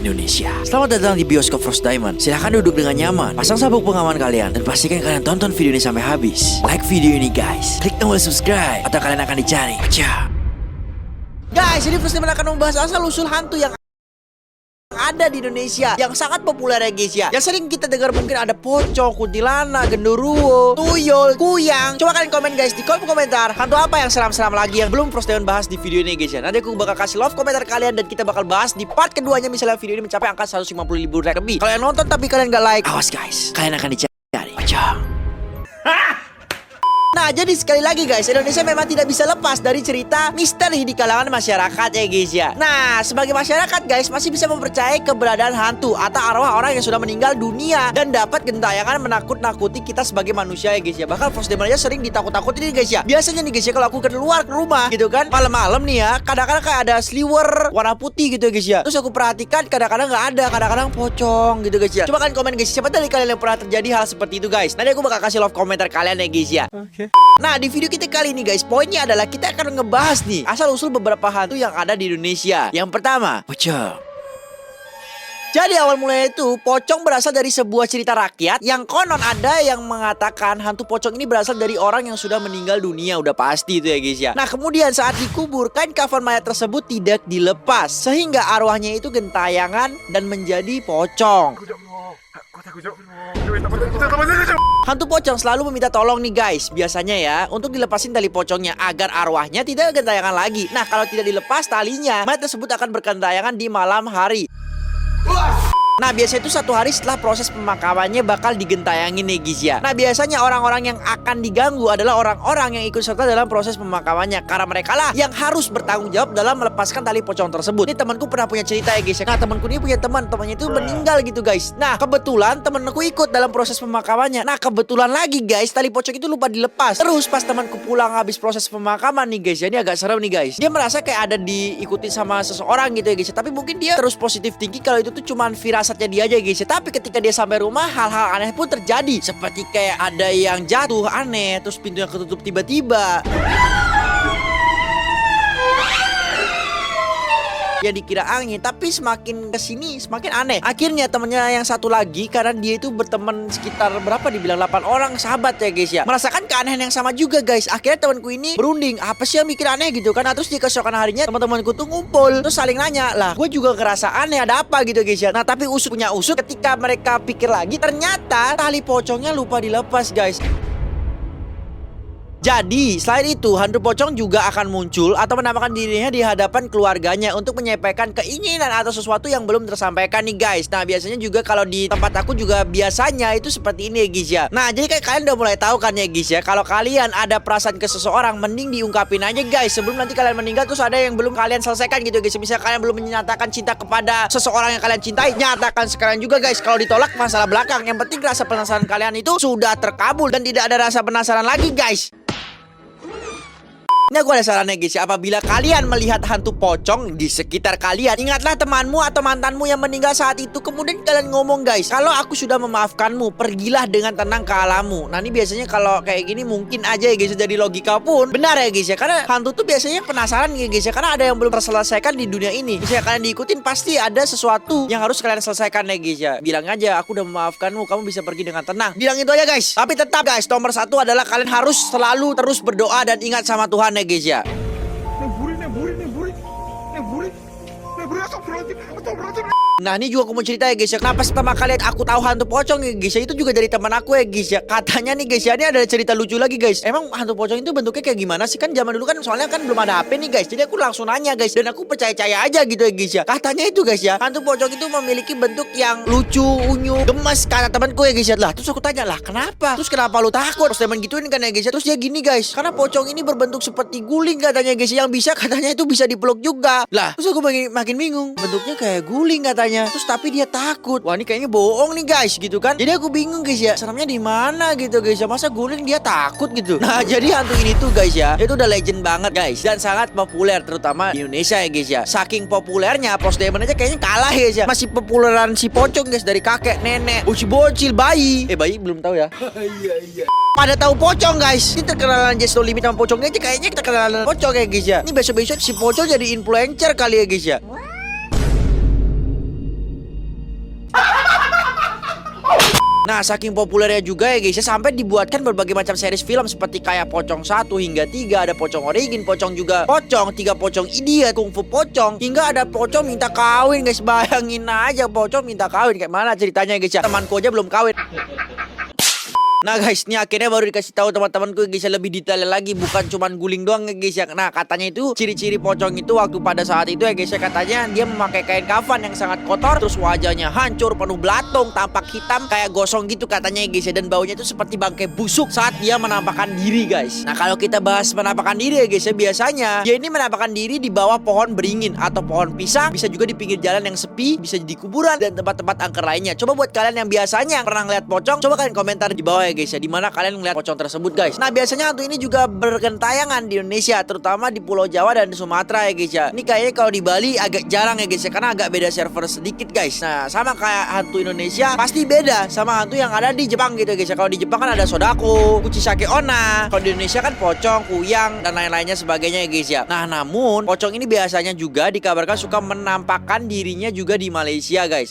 Indonesia. Selamat datang di Bioskop Frost Diamond. Silahkan duduk dengan nyaman, pasang sabuk pengaman kalian, dan pastikan kalian tonton video ini sampai habis. Like video ini guys, klik tombol subscribe atau kalian akan dicari. Baca. Guys, ini Frost Diamond akan membahas asal-usul hantu yang ada di Indonesia yang sangat populer ya guys ya. Yang sering kita dengar mungkin ada pocong, kuntilanak, genderuwo, tuyul, kuyang. Coba kalian komen guys di kolom komentar hantu apa yang seram-seram lagi yang belum Frost Diamond bahas di video ini guys ya. Nanti aku bakal kasih love komentar kalian dan kita bakal bahas di part keduanya misalnya video ini mencapai angka 150.000 like lebih. Kalau yang nonton tapi kalian gak like, awas guys, kalian akan dicari. Pocong. Nah, jadi sekali lagi guys, Indonesia memang tidak bisa lepas dari cerita misteri di kalangan masyarakat ya guys ya. Nah, sebagai masyarakat guys, masih bisa mempercayai keberadaan hantu atau arwah orang yang sudah meninggal dunia dan dapat gentayangan menakut-nakuti kita sebagai manusia ya guys ya. Bahkan Frost Diamond aja sering ditakut-takutin nih guys ya. Biasanya nih guys ya, kalau aku keluar ke rumah gitu kan, malam-malam nih ya, kadang-kadang kayak ada sliwer warna putih gitu ya guys ya. Terus aku perhatikan kadang-kadang nggak ada, kadang-kadang pocong gitu guys ya. Coba kalian komen guys, siapa dari kalian yang pernah terjadi hal seperti itu guys? Nanti aku bakal kasih love komentar kalian ya guys ya. Oke. Nah, di video kita kali ini guys, poinnya adalah kita akan ngebahas nih asal-usul beberapa hantu yang ada di Indonesia. Yang pertama, pocong. Jadi awal mulanya itu pocong berasal dari sebuah cerita rakyat yang konon ada yang mengatakan hantu pocong ini berasal dari orang yang sudah meninggal dunia, udah pasti itu ya guys ya. Nah, kemudian saat dikubur kain kafan mayat tersebut tidak dilepas sehingga arwahnya itu gentayangan dan menjadi pocong. Hantu pocong selalu meminta tolong nih guys, biasanya ya, untuk dilepasin tali pocongnya agar arwahnya tidak gentayangan lagi. Nah, kalau tidak dilepas talinya, mayat tersebut akan bergentayangan di malam hari. Nah, biasanya itu 1 hari setelah proses pemakamannya bakal digentayangin nih guys ya. Nah, biasanya orang-orang yang akan diganggu adalah orang-orang yang ikut serta dalam proses pemakamannya, karena mereka lah yang harus bertanggung jawab dalam melepaskan tali pocong tersebut. Ini temanku pernah punya cerita ya guys ya. Nah, temanku ini punya temannya itu meninggal gitu guys. Nah, kebetulan temanku ikut dalam proses pemakamannya. Nah, kebetulan lagi guys, tali pocong itu lupa dilepas. Terus pas temanku pulang habis proses pemakaman nih guys ya, ini agak serem nih guys. Dia merasa kayak ada diikuti sama seseorang gitu ya guys ya. Tapi mungkin dia terus positif tinggi kalau itu tuh cuman firasatnya dia aja guys ya. Tapi ketika dia sampai rumah, hal-hal aneh pun terjadi. Seperti kayak ada yang jatuh aneh, terus pintunya ketutup tiba-tiba. Ya dikira angin, tapi semakin kesini semakin aneh. Akhirnya temennya yang satu lagi, karena dia itu berteman sekitar berapa dibilang 8 orang sahabat ya guys ya, merasakan keanehan yang sama juga guys. Akhirnya temanku ini berunding, apa sih yang mikir aneh gitu kan. Nah, terus di keesokan harinya teman-temanku tuh ngumpul, terus saling nanya, lah gue juga ngerasa aneh, ada apa gitu guys ya. Nah, tapi usutnya usut, ketika mereka pikir lagi, ternyata tali pocongnya lupa dilepas guys. Jadi, selain itu, hantu pocong juga akan muncul atau menampakkan dirinya di hadapan keluarganya untuk menyampaikan keinginan atau sesuatu yang belum tersampaikan nih guys. Nah, biasanya juga kalau di tempat aku juga biasanya itu seperti ini ya guys ya. Nah, jadi kayak kalian udah mulai tahu kan ya guys ya, kalau kalian ada perasaan ke seseorang, mending diungkapin aja guys sebelum nanti kalian meninggal terus ada yang belum kalian selesaikan gitu guys. Misalnya kalian belum menyatakan cinta kepada seseorang yang kalian cintai, nyatakan sekarang juga guys. Kalau ditolak masalah belakang, yang penting rasa penasaran kalian itu sudah terkabul dan tidak ada rasa penasaran lagi guys. Nah, gue ada sarannya guys ya, apabila kalian melihat hantu pocong di sekitar kalian, ingatlah temanmu atau mantanmu yang meninggal saat itu. Kemudian kalian ngomong guys, kalau aku sudah memaafkanmu, pergilah dengan tenang ke alammu. Nah, ini biasanya kalau kayak gini mungkin aja ya guys, dari logika pun benar ya guys ya. Karena hantu tuh biasanya penasaran ya guys ya, karena ada yang belum terselesaikan di dunia ini. Misalnya kalian diikutin, pasti ada sesuatu yang harus kalian selesaikan ya guys ya. Bilang aja, aku udah memaafkanmu, kamu bisa pergi dengan tenang. Bilang itu aja guys. Tapi tetap guys, nomor 1 adalah kalian harus selalu terus berdoa dan ingat sama Tuhan ya guys ya. Nah, ini juga aku mau cerita ya guys ya, kenapa pertama kali aku tahu hantu pocong ya guys ya, itu juga dari teman aku ya guys ya. Katanya nih guys ya, ini ada cerita lucu lagi guys. Emang hantu pocong itu bentuknya kayak gimana sih? Kan zaman dulu kan soalnya kan belum ada HP nih guys. Jadi aku langsung nanya guys, dan aku percaya aja gitu ya guys ya. Katanya itu guys ya, hantu pocong itu memiliki bentuk yang lucu, unyu, gemes, kata temanku ya guys ya. Lah, terus aku tanya, lah kenapa? Terus kenapa lu takut? Terus teman gituin kan ya guys ya. Terus dia gini guys, karena pocong ini berbentuk seperti guling katanya guys ya, yang bisa katanya itu bisa dipeluk juga. Lah, terus aku makin bingung, bentuknya kayak guling katanya. Terus tapi dia takut. Wah, ini kayaknya bohong nih guys gitu kan. Jadi aku bingung guys ya, seremnya di mana gitu guys ya. Masa guling dia takut gitu. Nah, jadi hantu ini tuh guys ya, itu udah legend banget guys, dan sangat populer terutama di Indonesia ya guys ya. Saking populernya, Frost Diamond aja kayaknya kalah ya guys ya. Masih populeran si pocong guys, dari kakek, nenek, bocil-bocil, bayi. Bayi belum tahu ya. Iya. Pada tahu pocong guys. Ini terkenalan Just No Limit sama pocongnya aja kayaknya kita kenalan pocong ya guys ya. Ini besok-besok si pocong jadi influencer kali ya guys ya. Nah, saking populernya juga ya guys ya, sampai dibuatkan berbagai macam series film seperti kayak Pocong 1 hingga 3, ada Pocong Origin, Pocong juga Pocong, 3 Pocong Idiot, Kung Fu Pocong, hingga ada Pocong minta kawin guys. Bayangin aja Pocong minta kawin, kayak mana ceritanya guys ya. Temanku aja belum kawin. Nah guys, ini akhirnya baru dikasih tahu teman-temanku guys ya, lebih detail lagi, bukan cuman guling doang ya guys ya. Nah, katanya itu ciri-ciri pocong itu waktu pada saat itu ya guys ya, katanya dia memakai kain kafan yang sangat kotor, terus wajahnya hancur, penuh belatung, tampak hitam kayak gosong gitu katanya ya guys ya, dan baunya itu seperti bangkai busuk saat dia menampakkan diri guys. Nah, kalau kita bahas menampakkan diri ya guys ya, biasanya dia ini menampakkan diri di bawah pohon beringin atau pohon pisang, bisa juga di pinggir jalan yang sepi, bisa di kuburan dan tempat-tempat angker lainnya. Coba buat kalian yang biasanya pernah ngeliat pocong, coba kalian komentar di bawah ya guys ya, dimana kalian ngeliat pocong tersebut guys. Nah, biasanya hantu ini juga bergentayangan di Indonesia, terutama di Pulau Jawa dan di Sumatera ya guys ya. Ini kayaknya kalau di Bali agak jarang ya guys ya, karena agak beda server sedikit guys. Nah, sama kayak hantu Indonesia pasti beda sama hantu yang ada di Jepang gitu guys ya. Kalau di Jepang kan ada Sodako, Kuchisake Onna. Kalau di Indonesia kan pocong, kuyang dan lain-lainnya sebagainya ya guys ya. Nah, namun pocong ini biasanya juga dikabarkan suka menampakkan dirinya juga di Malaysia guys.